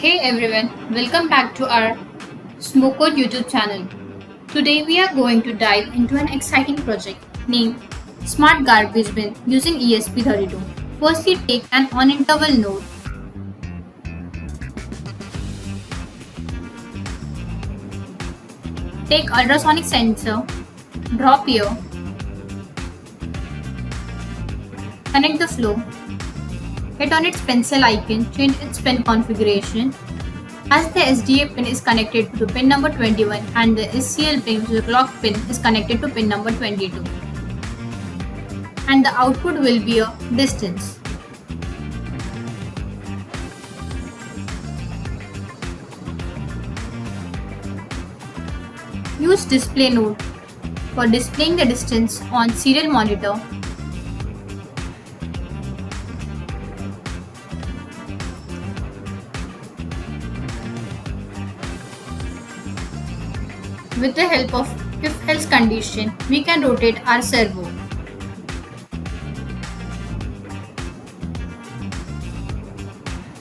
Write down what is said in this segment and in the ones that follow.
Hey everyone, welcome back to our Smowcode YouTube channel. Today we are going to dive into an exciting project named Smart Garbage Bin using ESP-32. Firstly, take an on-interval node. Take ultrasonic sensor, drop here, connect the flow, hit on its pencil icon, change its pin configuration. As the SDA pin is connected to pin number 21 and the SCL pin, which is the clock pin, is connected to pin number 22. And the output will be a distance. Use display node for displaying the distance on serial monitor. With the help of if-else condition, we can rotate our servo.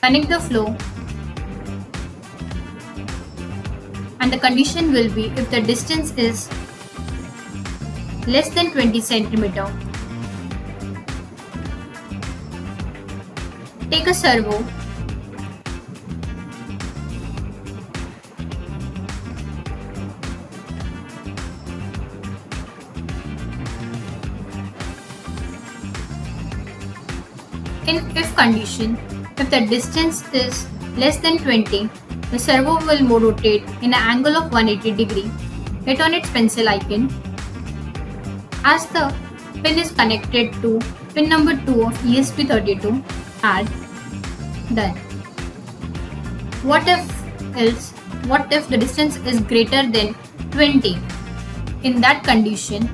Connect the flow, and the condition will be if the distance is less than 20 cm. Take a servo, in if condition, if the distance is less than 20, the servo will rotate in an angle of 180 degree. Hit on its pencil icon. As the pin is connected to pin number 2 of ESP-32, add done. What if the distance is greater than 20? In that condition,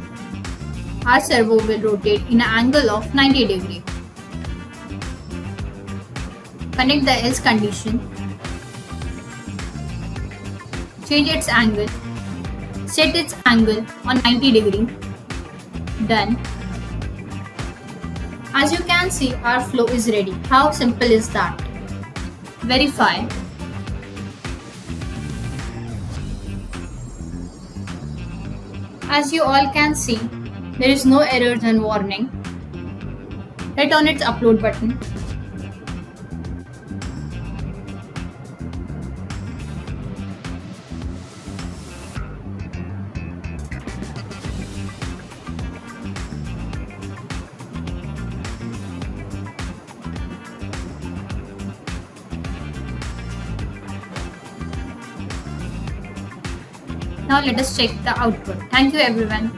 our servo will rotate in an angle of 90 degree. Connect the else condition, change its angle, set its angle on 90 degree, done. As you can see, our flow is ready. How simple is that? Verify. As you all can see, there is no errors and warning. Hit on its upload button. Now let us check the output. Thank you everyone.